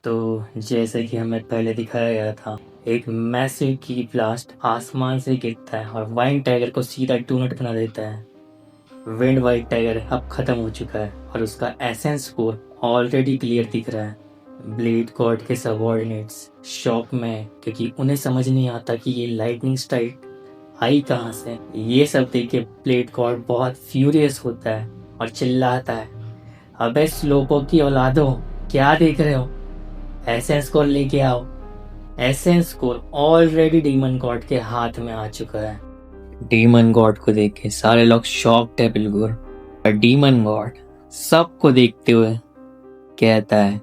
तो जैसे कि हमें पहले दिखाया गया था, एक मैसिव की ब्लास्ट आसमान से गिरता है और वाइल्ड टाइगर को सीधा डोनट बना देता है। विंड वाइट टाइगर अब खत्म हो चुका है और उसका एसेंस स्कोर ऑलरेडी क्लियर दिख रहा है। ब्लेड गॉड के सबऑर्डिनेट्स शॉक में हैं, क्योंकि उन्हें समझ नहीं आता कि ये लाइटनिंग स्ट्राइक आई कहाँ से। ये सब देख के ब्लेड गॉड बहुत फ्यूरियस होता है और चिल्लाता है, अबे स्लोपो की औलादो, क्या देख रहे हो, एसेंस कोर लेके आओ। Essence core already demon God के हाथ में आ चुका है। डीमन गॉड को देख के सारे लोग शॉक्ड है बिल्कुल, और डीमन गॉड सबको देखते हुए कहता है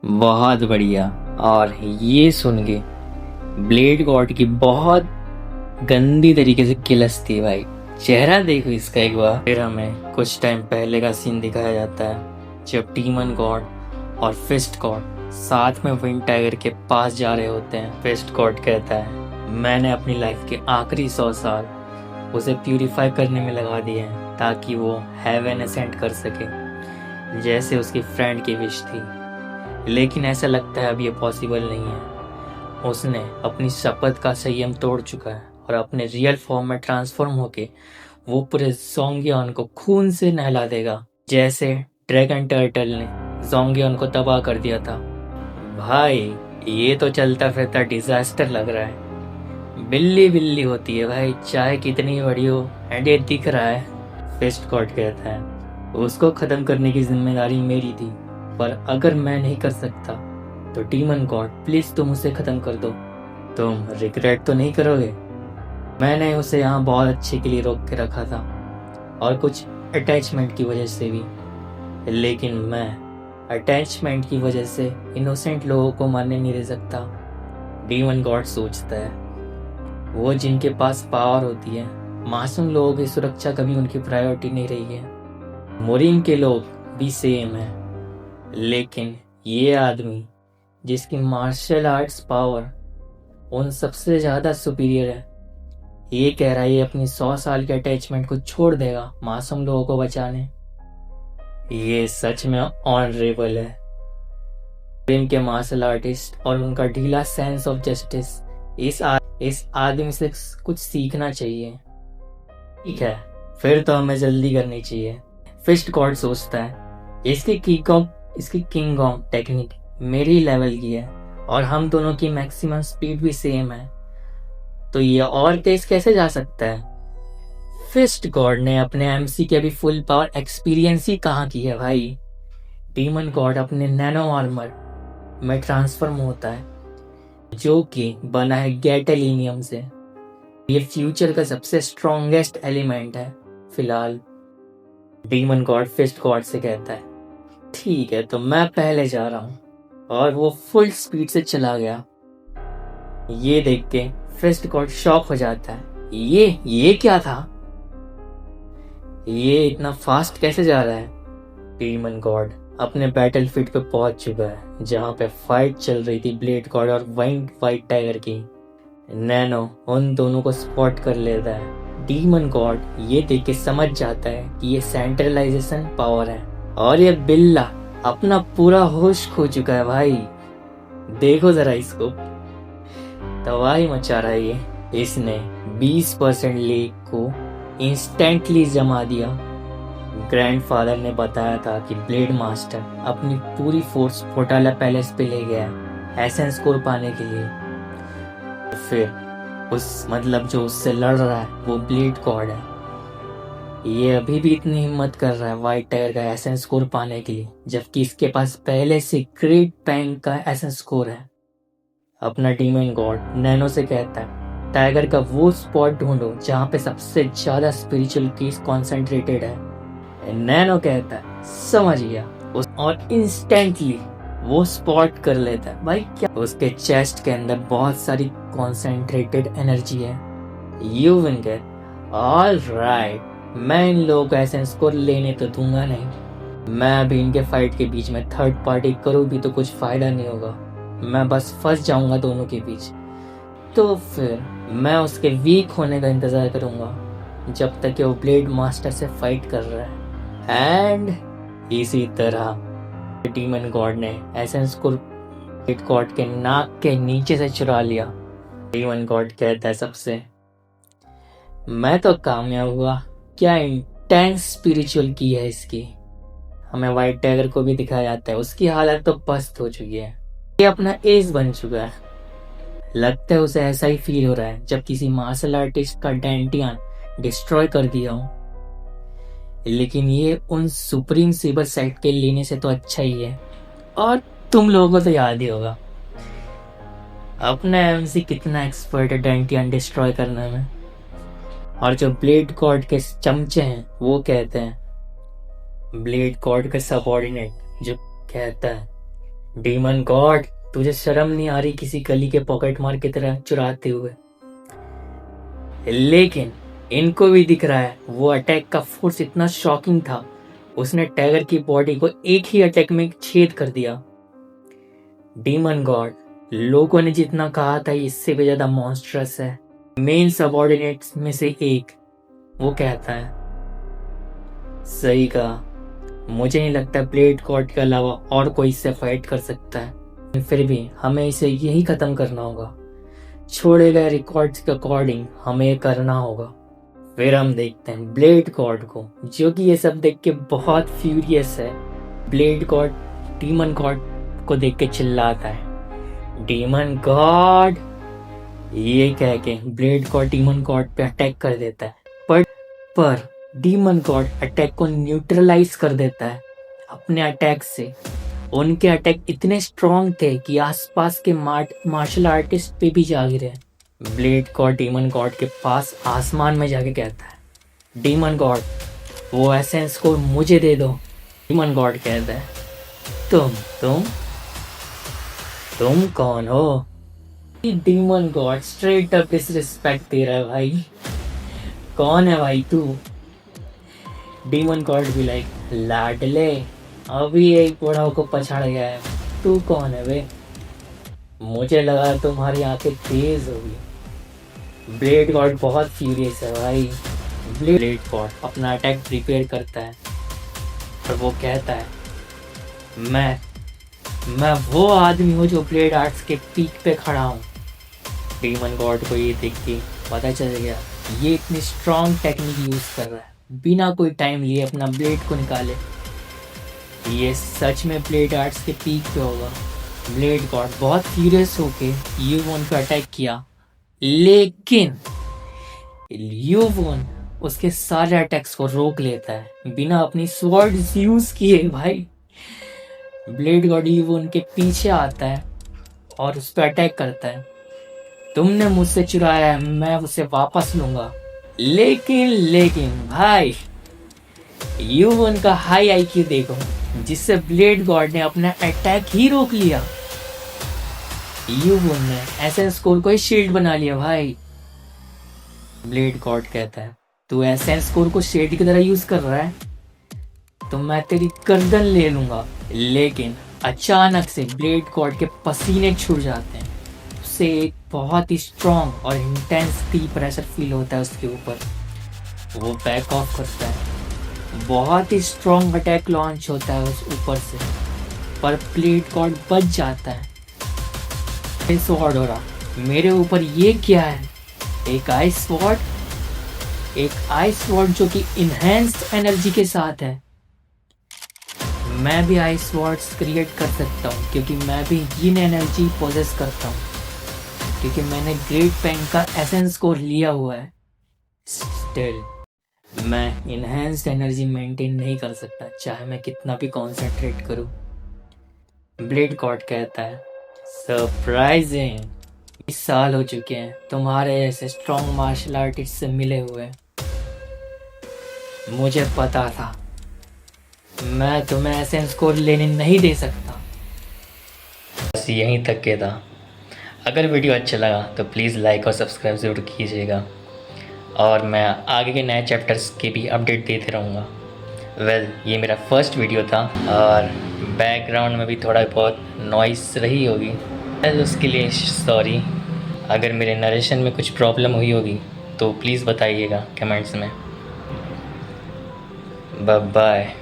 बहुत बढ़िया। और ये सुन के ब्लेड गॉड की बहुत गंदी तरीके से किलसती भाई। चेहरा देखो इसका एक बार। फिर हमें कुछ टाइम पहले का सीन दिखाया जाता है जब डीमन गॉड और फिस्ट गॉड साथ में विंड टाइगर के पास जा रहे होते हैं। फिस्ट गॉड कहता है मैंने अपनी लाइफ के आखिरी 100 साल उसे प्यूरिफाई करने में लगा दिए हैं ताकि वो हेवन असेंड कर सके, जैसे उसकी फ्रेंड की विश थी। लेकिन ऐसा लगता है अब ये पॉसिबल नहीं है। उसने अपनी शपथ का संयम तोड़ चुका है और अपने रियल फॉर्म में ट्रांसफॉर्म होके वो पूरे जोंगियन को खून से नहला देगा, जैसे ड्रैगन टर्टल ने जोंगियन को तबाह कर दिया था। भाई ये तो चलता फिरता डिजास्टर लग रहा है। बिल्ली बिल्ली होती है भाई, चाहे कितनी बड़ी हो, एंड ये दिख रहा है। फिस्ट गॉड कहता है उसको खत्म करने की जिम्मेदारी मेरी थी, पर अगर मैं नहीं कर सकता तो डीमन गॉड प्लीज तुम उसे खत्म कर दो। तुम रिग्रेट तो नहीं करोगे? मैंने उसे यहाँ बहुत अच्छे के लिए रोक के रखा था और कुछ अटैचमेंट की वजह से भी, लेकिन मैं अटैचमेंट की वजह से इनोसेंट लोगों को मारने नहीं दे सकता। डीमन गॉड सोचता है वो जिनके पास पावर होती है, मासूम लोगों की सुरक्षा कभी उनकी प्रायोरिटी नहीं रही है। मोरिन के लोग भी सेम है, लेकिन ये आदमी जिसकी मार्शल आर्ट्स पावर उन सबसे ज्यादा सुपीरियर है, ये कह रहा है ये अपनी 100 साल के अटैचमेंट को छोड़ देगा मासूम लोगों को बचाने। ये सच में ऑनरेबल है। प्रेम के मार्शल आर्टिस्ट और उनका ढीला सेंस ऑफ जस्टिस, इस आदमी से कुछ सीखना चाहिए। ठीक है, फिर तो हमें जल्दी करनी चाहिए। फिस्ट गॉड सोचता है इसकी किंग ऑफ टेक्निक मेरी लेवल की है और हम दोनों की मैक्सिमम स्पीड भी सेम है, तो ये और तेज कैसे जा सकता है? फिस्ट गॉड ने अपने एमसी की अभी फुल पावर एक्सपीरियंस ही कहाँ की है भाई। डीमन गॉड अपने नैनो आर्मर में ट्रांसफॉर्म होता है, जो कि बना है गैटेलिनियम से। ये फ्यूचर का सबसे स्ट्रॉन्गेस्ट एलिमेंट है फिलहाल। डीमन गॉड फिस्ट गॉड से कहता है ठीक है, तो मैं पहले जा रहा हूँ, और वो फुल स्पीड से चला गया। ये देख के फिस्ट गॉड शॉक हो जाता है, ये क्या था, ये इतना फास्ट कैसे जा रहा है? डीमन गॉड अपने बैटलफील्ड पे पहुंच चुका है, जहां पे फाइट चल रही थी ब्लेड गॉड और वाइट टाइगर की। नैनो उन दोनों को स्पॉट कर लेता है। डीमन गॉड ये देख के समझ जाता है कि ये सेंट्रलाइजेशन पावर है, और ये बिल्ला अपना पूरा होश खो चुका है भाई। देखो जरा इसको, तबाही मचा रहा है ये। इसने 20% लेक को इंस्टेंटली जमा दिया। ग्रैंडफादर ने बताया था कि ब्लेड मास्टर अपनी पूरी फोर्स फोटाला पैलेस पे ले गया है एसेंस कोर पाने के लिए। फिर जो उससे लड़ रहा है वो ब्लेड गॉड है। ये अभी भी इतनी हिम्मत कर रहा है वाइट टाइगर का एसेंस कोर पाने के लिए, जबकि इसके पास पहले से ग्रेट बैंक का एसेंस कोर है। अपना डीमन गॉड नैनो से कहता है टाइगर का वो स्पॉट ढूंढो जहाँ पे सबसे ज्यादा स्पिरिचुअल पीस कॉन्सेंट्रेटेड है। नैनो कहता है समझ गया, और इंस्टेंटली वो स्पॉट कर लेता है। भाई क्या, उसके चेस्ट के अंदर बहुत सारी कॉन्सेंट्रेटेड एनर्जी है। You win get all right, मैं इन लोगों को एसेंस को लेने तो दूंगा नहीं। मैं अभी इनके फाइट के बीच में थर्ड पार्टी करूँ भी तो कुछ फायदा नहीं होगा, मैं बस फंस जाऊंगा दोनों के बीच। तो फिर मैं उसके वीक होने का इंतजार करूंगा जब तक कि वो ब्लेड मास्टर से फाइट कर रहा है। एंड इसी तरह डीमन गॉड ने एसेंस को ब्लेड गॉड के नाक के नीचे से चुरा लिया। डीमन गॉड कहता है सबसे, मैं तो कामयाब हुआ, क्या इंटेंस स्पिरिचुअल की है इसकी। हमें व्हाइट टाइगर को भी दिखाया जाता है, उसकी हालत तो पस्त हो चुकी है, ये अपना एज बन चुका है। लगता है उसे ऐसा ही फील हो रहा है जब किसी मार्शल आर्टिस्ट का डेंटियान डिस्ट्रॉय कर दिया हो। लेकिन ये उन सुप्रीम सेबर सेट के लेने से तो अच्छा ही है। और तुम लोगों को तो याद ही होगा अपना एमसी कितना एक्सपर्ट है डेंटियान डिस्ट्रॉय करने में। और जो ब्लेड गॉड के चमचे हैं वो कहते हैं, ब्लेड गॉड का सबऑर्डिनेट जो कहता है, डीमन गॉड तुझे शर्म नहीं आ रही किसी गली के पॉकेट मार की तरह चुराते हुए। लेकिन इनको भी दिख रहा है वो अटैक का फोर्स इतना शॉकिंग था, उसने टाइगर की बॉडी को एक ही अटैक में छेद कर दिया। डीमन गॉड लोगों ने जितना कहा था इससे भी ज्यादा मॉन्स्ट्रस है। मेन सबऑर्डिनेट्स में से एक वो कहता है, सही कहा, मुझे नहीं लगता ब्लेड गॉड के अलावा और कोई इससे फाइट कर सकता है। फिर भी हमें इसे यही खत्म करना होगा, छोड़े गए रिकॉर्ड्स के अकॉर्डिंग हमें ये करना होगा। फिर हम देखते हैं ब्लेड गॉड को, जो कि ये सब देख के बहुत फ्यूरियस है। ब्लेड गॉड डीमन गॉड को देख के चिल्लाता है, डीमन गॉड, ये कह के ब्लेड गॉड डीमन गॉड पे अटैक कर देता है। पर डीमन गॉड अटैक को न्यूट्रलाइज कर देता है अपने अटैक से। उनके अटैक इतने स्ट्रॉन्ग थे कि आसपास के मार्शल आर्टिस्ट पे भी जा गिरे। ब्लेड गॉड डीमन गॉड के पास आसमान में जाके कहता है, डीमन गॉड वो एसेंस को मुझे दे दो। डीमन गॉड कहता है, तुम कौन हो? Demon god straight up disrespect दे रहा है भाई, कौन है भाई तू? डीमन गॉड भी लाइक, लाडले अभी एक बूढ़ा को पछाड़ गया है, तू कौन है बे? मुझे लगा तुम्हारी आंखें तेज होगी। ब्लेड गॉड बहुत फ्यूरियस है भाई। ब्लेड गॉड अपना अटैक प्रिपेयर करता है और वो कहता है, मैं वो आदमी हूँ जो ब्लेड आर्ट्स के पीक पे खड़ा हूँ। डीमन गॉड को ये देख के पता चल गया ये इतनी स्ट्रॉन्ग टेक्निक यूज कर रहा है, बिना कोई टाइम लिए अपना ब्लेड को निकाले, ये सच में ब्लेड आर्ट्स के पीक पे होगा। ब्लेड गॉड बहुत फ्यूरियस होके यूवोन पे अटैक किया, लेकिन यूवोन उसके सारे अटैक्स को रोक लेता है बिना अपनी स्वॉर्ड यूज किए। भाई ब्लेड गॉड यूवोन के पीछे आता है और उस पर अटैक करता है, तुमने मुझसे चुराया है, मैं उसे वापस लूंगा। लेकिन भाई यूवोन का हाई आईक्यू देखो, जिससे ब्लेड गॉड ने अपना अटैक ही रोक लिया। यूवोन ने एसेंस कोर को ही शील्ड बना लिया भाई। ब्लेड गॉड कहता है, तू एसेंस कोर को शील्ड की तरह यूज कर रहा है तो मैं तेरी गर्दन ले लूंगा। लेकिन अचानक से ब्लेड गॉड के पसीने छूट जाते हैं, उसे एक बहुत ही स्ट्रॉन्ग और इंटेंस की प्रेशर फील होता है उसके ऊपर। वो बैक ऑफ करता है, बहुत ही स्ट्रॉन्ग अटैक लॉन्च होता है उस ऊपर से, पर ब्लेड गॉड बच जाता है। स्वॉर्ड हो रहा, मेरे ऊपर ये क्या है? एक आइस स्वॉर्ड, एक आइस स्वॉर्ड जो कि इनहेंस्ड एनर्जी के साथ है। मैं भी आइस स्वॉर्ड्स क्रिएट कर सकता हूँ क्योंकि मैं भी यिन एनर्जी पोजेस करता हूँ, क्योंकि मैंने ग्रेट पेन का एसेंस को लिया हुआ है। स्टिल मैं इनहेंस्ड एनर्जी मेंटेन नहीं कर सकता, चाहे मैं कितना भी कॉन्सेंट्रेट करूं। ब्लेड गॉड कहता है, सरप्राइजिंग, 20 साल हो चुके हैं तुम्हारे ऐसे स्ट्रॉन्ग मार्शल आर्टिस्ट से मिले हुए। मुझे पता था मैं तुम्हें एसेंस को लेने नहीं दे सकता। बस यहीं तक के था। अगर वीडियो अच्छा लगा तो प्लीज़ लाइक और सब्सक्राइब ज़रूर कीजिएगा, और मैं आगे के नए चैप्टर्स की भी अपडेट देते रहूँगा। ये मेरा फर्स्ट वीडियो था और बैकग्राउंड में भी थोड़ा बहुत नॉइस रही होगी, उसके लिए सॉरी। अगर मेरे नरेशन में कुछ प्रॉब्लम हुई होगी तो प्लीज़ बताइएगा कमेंट्स में। Bye bye.